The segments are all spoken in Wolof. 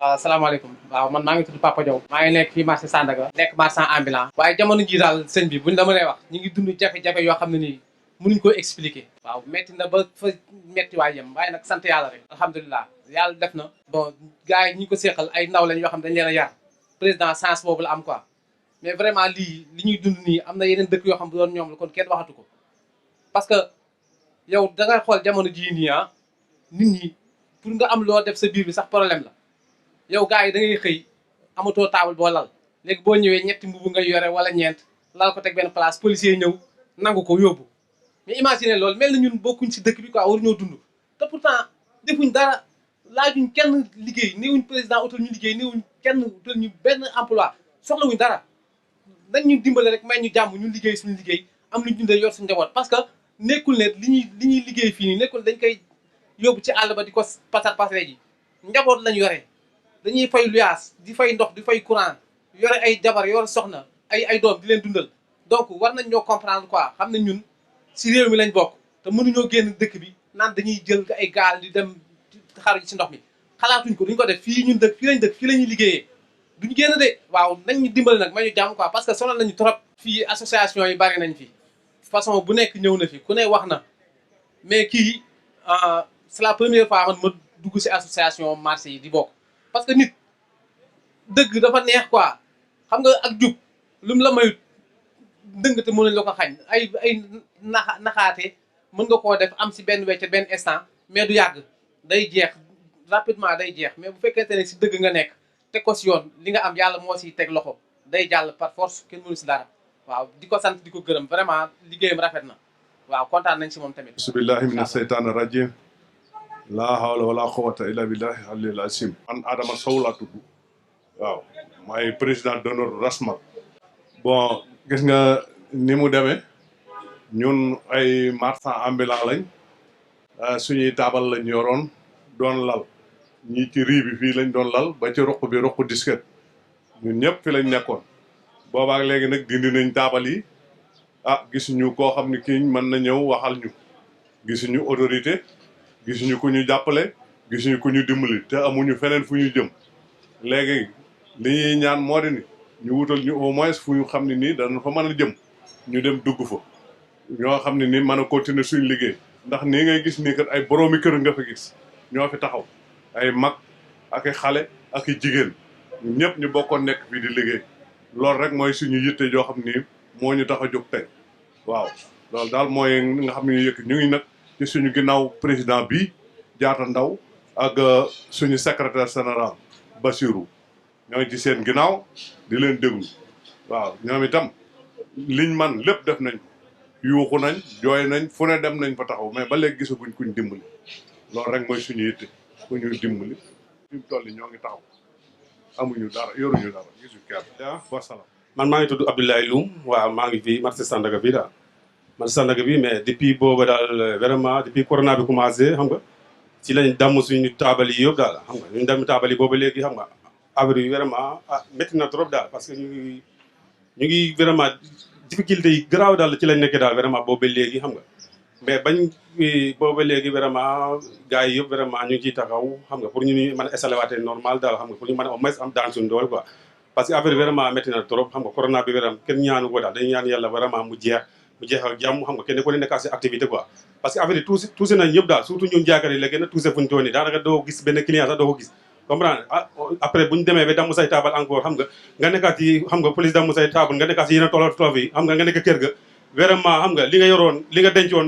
waaw asalaamaaleykum waaw man maa ngi tudd Papa Diaw maa ngi nekk fii marché Sandaga nekk marchand ambulant waaye jamono ji daal sëñ bi buñ dama lay wax ñu ngi dund jafe-jafe yoo xam ne nii mënuñ koo expliquer waaw metti na ba fa metti waay yem waaye nag sant yàlla rek alhamdulilah yàlla def na bon gars yi ñi ko seeqal ay ndaw lañ yoo xam dañ leen a yar président sens boobu la am quoi mais vraiment lii li ñuy dund nii am na yeneen dëkk yoo xam bu doon ñoom la kon kenn waxatu ko parce que yow da ngay xool jamono jii nii nit ñi pour nga am loo def sa biir bi sax problème la yow gars yi da ngay xëy amatoo taabal boo lal léegi boo ñëwee ñetti mbubu nga yore wala ñeent lal ko teg benn place policier ñëw nangu ko yóbbu mais imagine loolu mel na ñun bokkuñ si dëkk bi quoi waruñoo dund te pourtant defuñ dara laajuñ kenn liggéey néewuñ président utal ñu liggéey néewuñ kenn utal ñu benn emploi soxlawuñ dara dañ ñu dimbale rek may ñu jàmm ñu liggéey suñu liggéey am luñ dundee yor suñu njaboot parce que nekkul ne li ñuy liggéey fii nii nekkul dañ koy yóbbu ci àll ba di ko pasar ji njaboot lañ yore dañuy fay luyaas di fay ndox di fay courant yore ay jabar yore soxna ay doom di leen dundal donc war nañ ñoo comprendre quoi xam ne ñun si réew mi lañ bokk te mënuñoo génn dëkk bi naan dañuy jël ay gaal di dem xaru si ndox mi xalaatuñ ko duñ ko def fii ñun dëkk fii lañ dëkk fii la ñuy liggéeyee duñ génn de waaw nañ ñu dimbali nag ma ñu jàmm quoi parce que sonal nañu trop fii association yi bari nañ fi façon bu nekk ñëw na fi ku ne wax na mais kii c'est la première fois man ma dugg si association marché yi di bokk parce que nit dëgg dafa neex quoi xam nga ak jub lu mu la mayut dëng te mënuñ la ko xañ ay naxaate mën nga koo def am si benn wecc benn instant mais du yàgg day jeex rapidement day jeex mais bu fekkente ne si dëgg nga nekk teg ko si yoon li nga am yàlla moo siy teg loxo day jàll par force kenn mënu si dara waaw di ko sant di ko gërëm vraiment liggéeyam rafet na waaw kontaan nañ si moom tamit bismillahi mina seytaani rajim laa hawla wala quwwata illa billahi aliyil azim man Adama Sow laa tudd waaw maay président d'honneur RASMAT bon gis nga ni mu demee ñun ay marchand ambulant lañ suñuy taabal lañ yoroon doon lal ñii ci rii bi fii lañ doon lal ba ci ruq bi ruq disket ñun ñëpp fi lañ nekkoon boobaak léegi nag dindi nañ taabal yi gisuñu koo xam ne kii mën na ñëw waxal ñu gisuñu autorité gisuñu ku ñu jàppale gisuñu ku ñu dimbali te amuñu feneen fu ñu jëm léegi li ñuy ñaan moo di ni ñu wutal ñu au moins fu ñu xam ne nii dana fa mën a jëm ñu dem dugg fa ñoo xam ne nii mën a continuer suñu liggéey ndax nii ngay gis nii kat ay boroomi kër nga fa gis ñoo fi taxaw ay mag ak i xale ak i jigéen ñëpp ñu bokkoon nekk fii di liggéey loolu rek mooy suñu yitte joo xam ni moo ñu tax a jóg tey waaw loolu daal mooy nga xam ne ñu ngi nag ci suñu ginnaaw président bi Jaata Ndaw ak suñu secrétaire général Bassirou ñoo ngi ci seen ginnaaw di leen déglu waaw ñoom itam liñ man lépp def nañ yuuxu nañ jooy nañ fu ne dem nañ fa taxaw mais ba léegi gisaguñ kuñ dimbali loolu rek mooy suñu yitte ku ñu dimbali fi mu toll ñoo ngi taxaw amuñu dara yoruñu dara gisu kenn wasalaam man maa ngi tudd Abdoulaye Loum waaw maa ngi fii marché Sandaga bi daal marché Sandaga bi mais depuis booba daal vraiment depuis corona bi commencé xam nga ci lañ damm suñu taabal yi yëpp daal xam nga ñu damm taabal yi booba léegi xam nga affaire yi vraiment métti na trop daal parce que ñu ngi vraiment difficulté yi garaaw daal ci lañ nekkee daal vraiment booba léegi xam nga mais bañ booba léegi vraiment gars yi yëpp vraiment ñu ngi ciy taxaw xam nga pour ñu mën a installé waatee normal daal xam nga pour ñu mën a au moins am daan suñu doole quoi parce que affaire vraiment métti na trop xam nga corona bi vraiment kenn ñaanu ko daal dañu ñaan yàlla vraiment mu jeex ak jàmm xam nga kenn ku ne nekkaat si activité quoi parce que affaire yi tuuse nañ ñëpp daal surtout ñun jaaykat yi la gën a tuuse fuñu toon yi daanaka doo gis benn client sax doo ko gis comprendre après bu ñu demee ba damm say taabal encore xam nga nekkaat yi xam nga police damm say taabal nga nekkaat si yeneen tolof yi xam nga nekk kër ga vraiment xam nga li nga yoroon li nga dencoon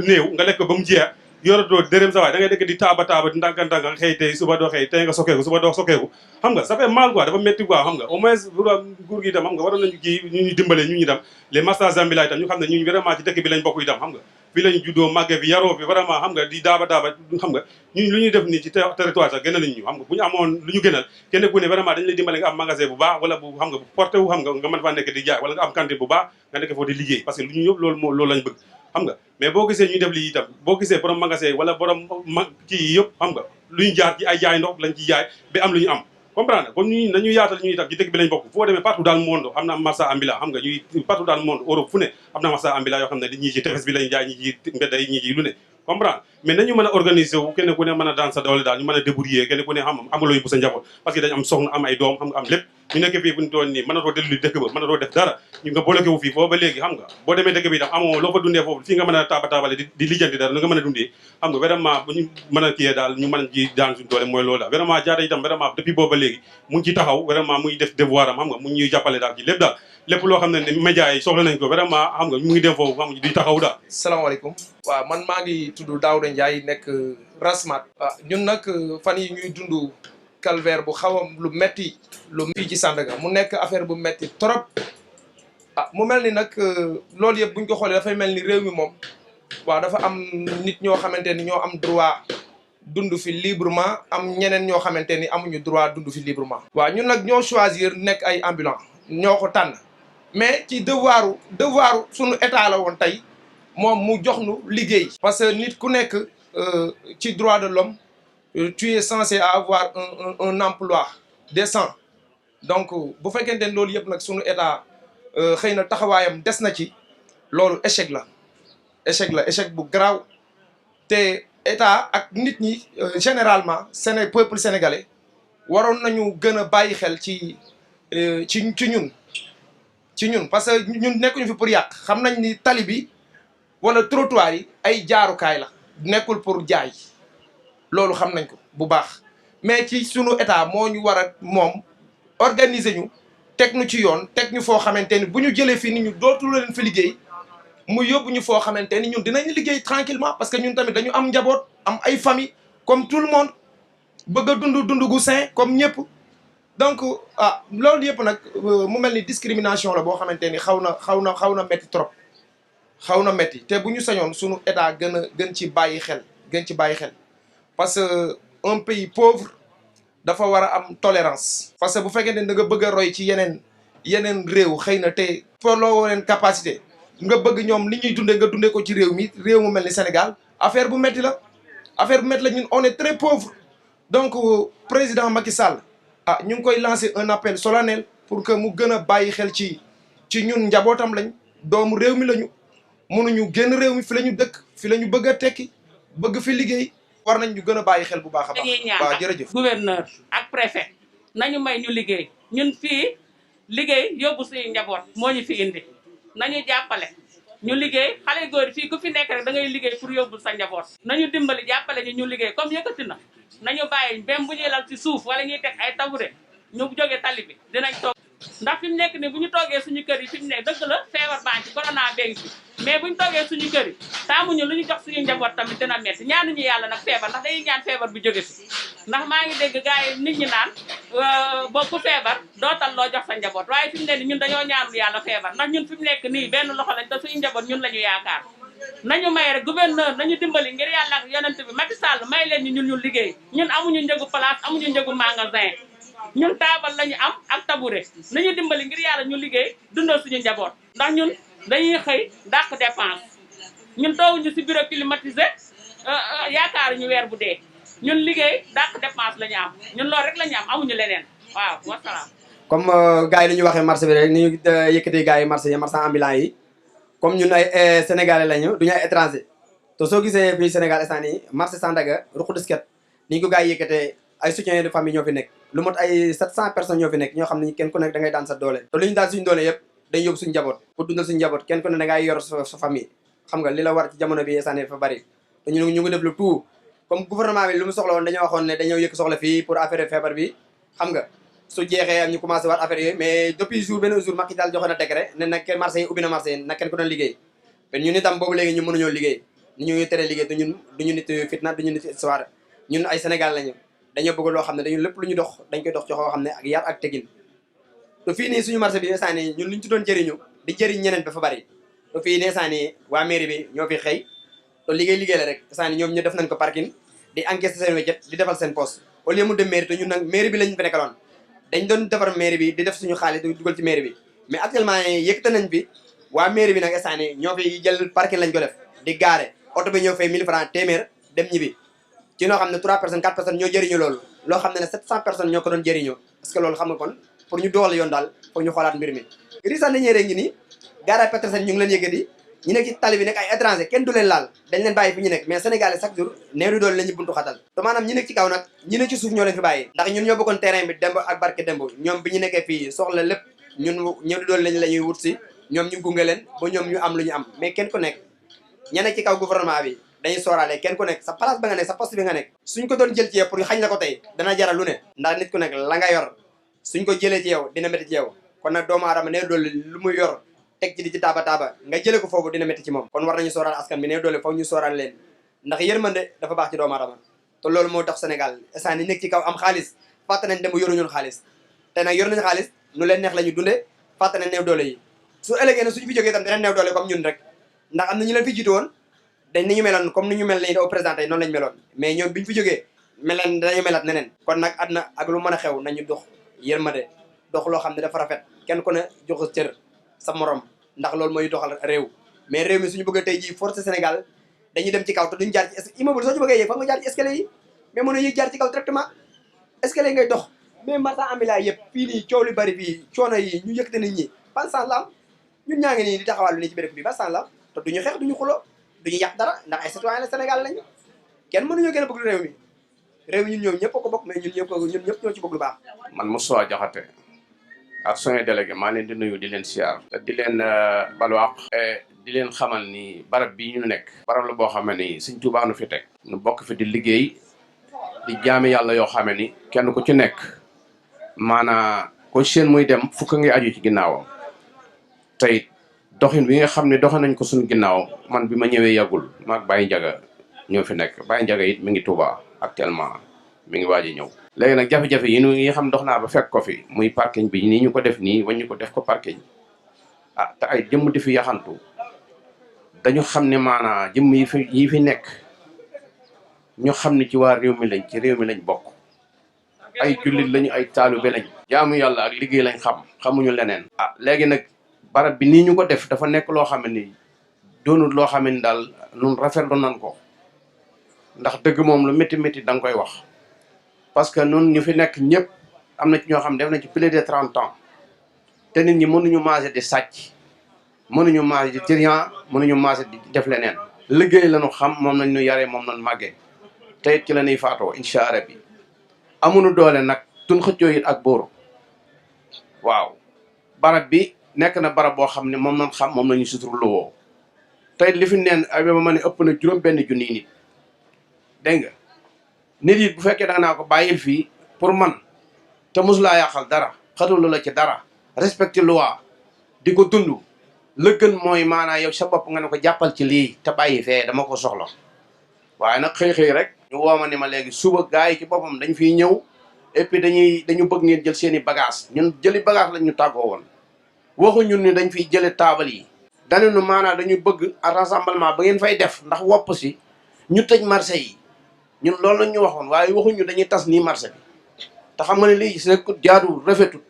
néew nga lekk ba mu jeex yoratoo dërëm sa waay da ngay nekk di taaba ndànk xëy tey suba doo xëy tey nga sokeeku suba doo sokeeku xam nga ça fait mal quoi dafa métti quoi xam nga au moins nguur gi itam xam nga waroon nañu kii ñu dimbale ñu itam les marchands ambulants itam ñu xam ne ñu vraiment ci dëkk bi lañ bokk itam xam nga fii lañu juddoo màggee fi yaroo fi vraiment xam nga di daaba xam nga ñun lu ñuy def nii ci territoire sax gënal ñu xam nga bu ñu amoon lu ñu gënal kenn ku ne vraiment dañu lay dimbale nga am magasin bu baax wala bu xam nga bu porté wu xam nga mën faa nekk di jaay wala nga am cantine bu baax nga nekk foofu di liggéey parce que lu ñu yëpp loolu lañ bëgg xam nga mais boo gisee ñuy def lii itam boo gisee borom magasin wala borom kii yëpp xam nga lu ñu jaar ci ay jaay ndox lañ ci jaay ba am lu ñu am comprendre kon ñu nañu yaatal ñu itam ci dëkk bi lañ bokk foo demee partout dans le monde am na marchand ambulant xam nga ñuy partout dans le monde Europe fu ne am na marchand ambulant yoo xam ne ñii ci tefes bi lañ jaay ñii ci mbedda yi ñii ci lu ne comprendre mais nañu mën a organiser wu kenn ku ne mën a daan sa doole daal ñu mën a débrouiller kenn ku ne xam amuloo yóbbu sa njaboot parce que dañu am soxna am ay doom xam nga am lépp ñu nekk fii bu ñu doon nii mënatoo dellu dëkk ba mënatoo def dara ñu nga bloqué wu fii foofu ba léegi xam nga boo demee dëkk bi tam amoo loo fa dundee foofu fii nga mën a taabale di lijjanti dara nu nga mën a dundee xam nga vraiment bu ñu mën a kiyee daal ñu mën a ji daan suñu doole mooy loolu daal vraiment Diatta itam vraiment depuis boobu ba léegi mu ngi ci taxaw vraiment muy def devoir am xam nga mu ngi ñuy jàppale daal ci lépp daal lépp loo xam ne média yi soxla nañ ko vraiment xam nga mu ngi dem foofu xam nga di taxaw daal. salaamaaleykum waaw man maa ngi tudd Daouda Ndiaye nekk Rasmat. ñun nag fan yi ñuy dund calvaire bu xaw a lu metti lu fii ci Sandaga mu nekk affaire bu metti trop mu mel ni nag loolu yëpp buñ ko xoolee dafay mel ni réew mi moom waaw dafa am nit ñoo xamante ni ñoo am droit dund fi librement am ñeneen ñoo xamante ni amuñu droit dund fi librement. waaw ñun nag ñoo choisir nekk ay ambulants ñoo ko tànn. mais ci devoiru suñu état la woon tey moom mu jox nu liggéey. parce que nit ku nekk ci droit de l'homme tu es censé avoir un emploi décent donc bu fekkente ne loolu yëpp nag suñu état xëy na taxawaayam des na ci loolu échec la échec bu garaaw te état ak nit ñi généralement peuple sénégalais waroon nañu gën a bàyyi xel ci ñun parce que ñun nekkuñu fi pour yàq xam nañ ni tali bi wala trottoir yi ay jaarukaay la nekkul pour jaay loolu xam nañ ko bu baax mais ci sunu état moo ñu war a moom organiser ñu teg ñu ci yoon teg ñu foo xamante ni bu ñu jëlee fii ni ñu dootul leen fi liggéey mu yóbbu ñu foo xamante ni ñun dinañ liggéey tranquillement parce que ñun tamit dañu am njaboot am ay famille comme tout le monde bëgg a dund gu sain comme ñëpp. donc loolu yëpp nag mu mel ni discrimination la boo xamante ni xaw na métti trop xaw na métti te bu ñu sañoon sunu état gën ci bàyyi xel parce que un pays pauvre dafa war a am tolérance. parce que bu fekkee ne da nga bëgg a roy ci yeneen réew xëy na te tolloo leen capacité nga bëgg ñoom li ñuy dundee nga dundee ko ci réew mu mel ni Sénégal affaire bu métti la ñun on est très pauvre donc président Macky Sall. ñu ngi koy lancer un appel solennel pour que mu gën a bàyyi xel ci ñun njabootam lañ doomu réew mi lañu mënuñu génn réew mi fi la ñu dëkk fi la ñu bëgg a tekki bëgg fi liggéey war nañ ñu gën a bàyyi xel bu baax a baax. waaw jërëjëf gouverneur ak préfet nañu may ñu liggéey ñun fii liggéey yóbbu suñu njaboot moo ñu fi indi nañu jàppale ñu liggéey xale góor fii ku fi nekk rek da ngay liggéey pour yóbbu sa njaboot nañu dimbali jàppale ñu liggéey comme yëkkati na nañu bàyyi même bu ñuy lal ci suuf wala ñuy teg ay tabouret ñu jóge tali bi dinañ toog ndax fi mu nekk ni bu ñu toogee suñu kër yi fi mu nekk dëgg la feebar baa ci corona bee ngi fi mais bu ñu toogee suñu kër yi taamuñu lu ñu jox suñu njaboot tamit dina metti ñaanuñu yàlla nag feebar ndax dañuy ñaan feebar bu jóge fi ndax maa ngi dégg gars yi nit ñi naan boo feebar dootal loo jox sa njaboot waaye fi mu ne ni ñun dañoo ñaanul yàlla feebar ndax ñun fi mu nekk nii benn loxo lañ te suñu njaboot ñun la ñu yaakaar nañu may rek gouverneur nañu dimbali ngir yàlla ak yonent bi Macky Sall may leen ñun ñu liggéey ñun amuñu njëgu place amuñu njëgu magasin ñun taabal lañu am ak tabouret nañu dimbali ngir yàlla ñu liggéey dundal suñu njaboot ndax ñun dañuy xëy dàq dépense ñun toowuñu si bureau climatisé yaakaaruñu weer bu dee ñun liggéey dàq dépense la ñu am ñun loolu rek la ñu am amuñu leneen waaw wasalaam. comme gars yi ni ñu waxee marché bi rek ni ñu yëkkatee gars yi marchand ambulant yi comme ñun ay sénégalais lañu duñu ay étranger te soo gisee fii Sénégal instant nii marché Sandaga ruqu disket ni ñu ko gars yi yëkkatee ay soutien de famille ñoo fi nekk lu mot ay 700 personnes ñoo fi nekk ñoo xam ne kenn ku nekk da ngay daan sa doole te lu ñu daan suñu doole yëpp dañ yóbbu suñu njaboot pour dundal suñu njaboot kenn ku ne da ngay yor sa famille xam nga li la war ci jamono bi instant dafa bari te ñu ngi def le tout comme gouvernement bi lu mu soxla woon dañoo waxoon ne dañoo yëkk soxla fii pour affaire feebar bi xam nga su jeexee am ñu commencé waat affaire yooyu mais depuis benn jour Macky daal joxe na décret ne nag kenn marché yi ubbi na marché yi nag kenn ku doon liggéey mais ñun itam boobu léegi ñu mënuñoo liggéey ñu tere liggéey te ñun duñu nit fitna duñu nit histoire ñun ay Sénégal lañu dañoo bëgg loo xam ne dañu lépp lu ñu dox dañ koy dox ci xoo xam ne ak yar ak tegin te fii nii suñu marché bi instant nii ñun luñ ci doon jëriñu di jëriñ ñeneen dafa bari te fii nii instant nii waa mairie bi ñoo fi xëy te liggéey la rek instant nii ñoom ñu def nañ ko parking di encaisser seen wéccat di defal seen poste au lieu mu dem mairie te ñun nag mairie bi lañ fi nekkaloon dañ doon defar mairie bi di def suñu xaalis di dugal ci mairie bi mais actuellement yëkkate nañ fi waa mairie bi nag instant nii ñoo fi jël parking lañ ko def di gaare oto bi ñëw fay 1000 francs téeméer dem ñibbi ci noo xam ne 3 personnes 4 personnes ñoo jëriñu loolu loo xam ne 700 personnes ñoo ko doon jëriñoo parce que loolu xam nga kon pour ñu doxal yoon daal foog ñu xoolaat mbir mi risan nañee rek ngi nii gaara Petersen ñu ngi leen yëkkati ñu nekk ci tali bi nekk ay étranger kenn du leen laal dañ leen bàyyi fi ñu nekk mais sénégalais chaque jour néew di doole la ñu buntu xatal te maanaam ñi nekk ci kaw nag ñi nekk ci suuf ñoo leen fi bàyyi ndax ñun ñoo bokkoon terrain bi demb ak barke demb ñoom bi ñu nekkee fii soxla lépp ñun néew di doole lañ la ñuy wut si ñoom ñu gunge leen ba ñoom ñu am lu ñu am mais kenn ku nekk ña nekk ci kaw gouvernement bi dañuy sooraale kenn ku nekk sa place ba nga nekk sa poste bi nga nekk suñ ko doon jël ci yow pour xañ la ko tey dana jaral lu ne ndax nit ku nekk la nga yor suñ ko jëlee ci yow dina métti ci yow kon nag doomu aadama néew doole lu muy yor teg ci di ci taaba nga jëlee ko foofu dina métti ci moom kon war nañu sooraal askan bi néew doole foofu ñu sooraal leen ndax yërmande dafa baax ci doomu aadama te loolu moo tax Sénégal instant ni nekk ci kaw am xaalis fàtte nañ dem yoru ñun xaalis te nag yor nañu xaalis nu leen neex la ñu dunde fàtte nañ néew doole yi su ëllëgee ne suñu fi jógee itam dinañ néew doole comme ñun rek ndax am na ñu leen fi jiitu woon dañ ni ñu meloon comme ni ñu mel ni au président yi noonu lañ meloon mais ñoom biñu fi jógee meleen dañu melat neneen kon nag àdduna ak lu mën a xew nañu dox yërmande dox loo xam ne dafa rafet kenn ku ne jox cër sa morom ndax loolu mooy doxal réew mais réew mi suñu bëgg tey jii force Sénégal dañuy dem ci kaw te duñ jaar ci immeuble soo ci bëggee yéeg fa nga jaar ci escalier yi mais mën a yéeg jaar ci kaw directement escalier ngay dox mais marchand ambulant yëpp fii nii coow li bari fii coono yi ñu yëkkate nit ñi ban sens la am ñun ñaa ngi nii di taxawal nii ci béréb bi ban sens la am te duñu xeex duñu xulo duñu yàq dara ndax ay citoyen la Sénégal lañu kenn mënuñoo gën a bëgg réew mi ñun ñoom ñëpp ko bokk mais ñun ñëpp ñoo ci bëgg lu baax man Moussa Diakhaté ak suñu délégué maa leen di nuyu di leen siyaar di leen balwaax di leen xamal ni barab bi ñu nekk barab la boo xam ne ni Sëñ Tuubaa nu fi teg nu bokk fi di liggéey di jaami yàlla yoo xam ni kenn ku ci nekk maanaa ko seen muy dem fukk ngi aju ci ginnaawam tey doxin bi nga xam ne doxe nañ ko suñu ginnaaw man bi ma ñëwee yàggul maag Baye Ndiaga ñoo fi nekk Baye Ndiaga it mi ngi Touba actuellement mi ngi waaj a ñëw léegi nag jafe-jafe yi nga xam dox naa ba fekk ko fi muy parking bi nii ñu ko def nii waññu ko def ko parking ah te ay jëmm di fi yaxantu dañu xam ne maanaa jëmm yi fi nekk ñu xam ne ci waa réew mi lañ ci réew mi lañ bokk ay jullit lañu ay taalibe lañ jaamu yàlla ak liggéey lañ xamuñu leneen ah léegi nag barab bi nii ñu ko def dafa nekk loo xam ne ni doonul loo xam ne daal nun rafetlu nan ko ndax dëgg moom lu métti métti da nga koy wax parce que nun ñu fi nekk ñëpp am na ci ñoo xam def na ci plus de 30 ans te nit ñi mënuñu maase di sàcc mënuñu maase di trian mënuñu maase di def leneen liggéey lañu xam moom nañ ñu yaree moom nañ màggee te it ci la ñuy faatoo incha allah bi amuñu doole nag tun xëccoo it ak bóoru waaw barab bi nekk na barab boo xam ne moom nañ xam moom nañu suturloo tey li fi neen ay ba ma ne ëpp na juróom benn junniy nit dégg nga nit yi bu fekkee da nga naa ko bàyyil fii pour man te mosulaa yàqal dara xatalu la ci dara respecté loi di ko dund la gën mooy maanaa yow sa bopp nga ne ko jàppal ci lii te bàyyi fee dama ko soxla waaye nag xëy rek ñu wooma ni ma léegi suba gars yi ci boppam dañ fiy ñëw et puis dañu bëgg ngeen jël seen i bagage ñun jëli bagage lañ ñu tàggoo woon waxu ñun ni dañ fiy jële taabal yi dañu nu maanaa dañu bëgg rassemblement ba ngeen fay def ndax wopp si ñu tëj marché yi ñun loolu lañ ñu waxoon waaye waxuñu dañuy tas nii marché bi te xam nga ne lii nekkul jaadu rafetul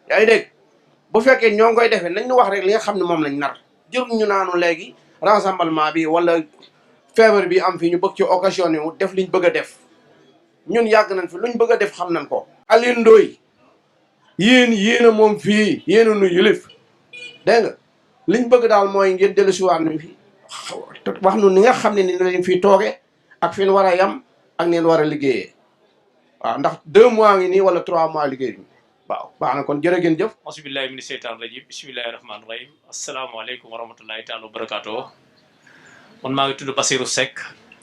yaa ngi dégg bu fekkee ñoo ngi koy defee nañ ñu wax rek li nga xam ne moom lañ nar jëruñ ñu naanu léegi rassemblement bi wala feebar bi am fii ñu bëgg ci occasion wu def liñ bëgg a def ñun yàgg nañ fi luñ bëgg a def xam nañ ko. Alioune Ndoye yéen a moom fii yéen a nu yëlif dégg nga liñ bëgg daal mooy ngeen dellusiwaat nañ fi wax nu ni nga xam ne ni lañ fiy tooge ak fi ñu war a yam ak neen war a liggéeyee waaw ndax 2 mois ngi nii wala 3 mois liggéey bi waaw baax na kon jërë ngeen jëf. auzubillahi mina seytaan rajim bismillahi rahmaani rahim asalaamaaleykum wa rahmatullahi taala wa barakatuh man maa ngi tudd Bassirou Seck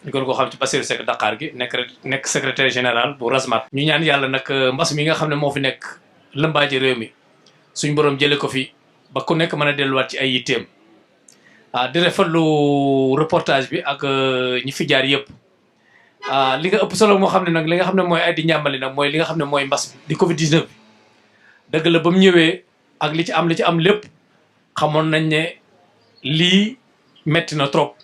ñu gën koo xam ci Bassirou Seck Dakar gi nekk secrétaire général bu Rasmat. ñu ñaan yàlla nag mbas mi nga xam ne moo fi nekk lëmbaaji réew mi suñ borom jële ko fi ba ku nekk mën a delluwaat ci ay yitteem di rafetlu reportage bi ak ñi fi jaar yëpp li nga ëpp solo moo xam ne nag li nga xam ne mooy ay di njàmbali nag mooy li nga xam ne mooy mbas di Covid 19 bi dëgg la ba mu ñëwee ak li ci am lépp xamoon nañ ne lii metti na trop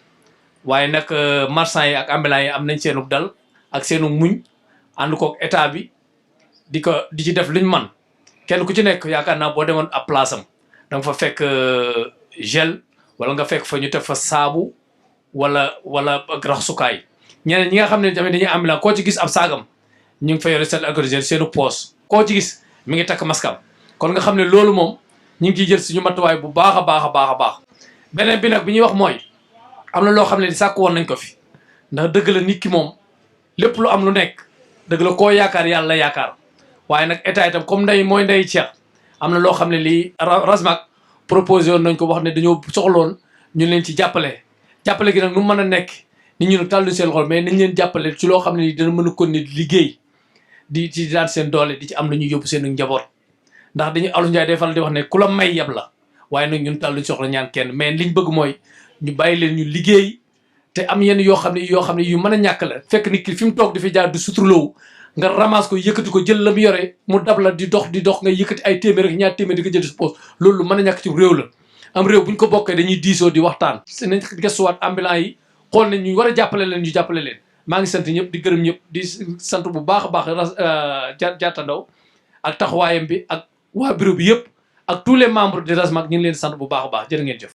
waaye nag marchand yi ak ambulant yi am nañ seenu dal ak seenu muñ ànd koog état bi di ci def luñ man kenn ku ci nekk yaakaar naa boo demoon ab place am da nga fa fekk gel wala nga fekk fa ñu teg fa saabu wala raxasukaay ñeneen ñi nga xam ne tamit dañuy ambulant koo ci gis ab saagam ñu ngi fa yore seen alcoolisé seenu poos koo ci gis mi ngi takk maskam kon nga xam ne loolu moom ñu ngi ciy jël suñu matuwaay bu baax a baax a baax a baax beneen bi nag bi ñuy wax mooy am na loo xam ne sàkk woon nañ ko fi ndax dëgg la nit ki moom lépp lu am lu nekk dëgg la koo yaakaar yàlla yaakaar waaye nag état itam comme nday mooy nday ceex am na loo xam ne lii RASMAC proposé woon nañ ko wax ne dañoo soxloon ñu leen ci jàppale gi nag nu mën a nekk nit ñu nag tàllu seen xol mais nañ leen jàppale ci loo xam ne nii dana mën a continuer liggéey di ci daan seen doole di ci am lu ñuy yóbbu seen njaboot ndax dañu Alu Ndiaye day faral di wax ne ku la may yeb la waaye nag ñun tàlluñ soxla ñaan kenn mais liñ bëgg mooy ñu bàyyi leen ñu liggéey te am yenn yoo xam ne yu mën a ñàkk la fekk nit ki fi mu toog di fi jaar du suturloowu nga ramasse ko yëkkati ko jël la mu yore mu dab la di dox nga yëkkati ay téeméer ak ñaar téeméer di ko jël si poos loolu mën a ñàkk ci réew la am réew bu ñu ko bokkee dañuy diisoo di waxtaan nañ gëstuwaat ambulant yi xool nañ ñu war a jàppale leen ñu jàppale leen maa ngi sant ñëpp di gërëm ñëpp di sant bu baax a baax Diatta Ndao ak taxawaayam bi ak waa bureau bi yëpp ak tous les membres de RASMAC ñu ngi leen sant bu baax a baax jërë ngeen jëf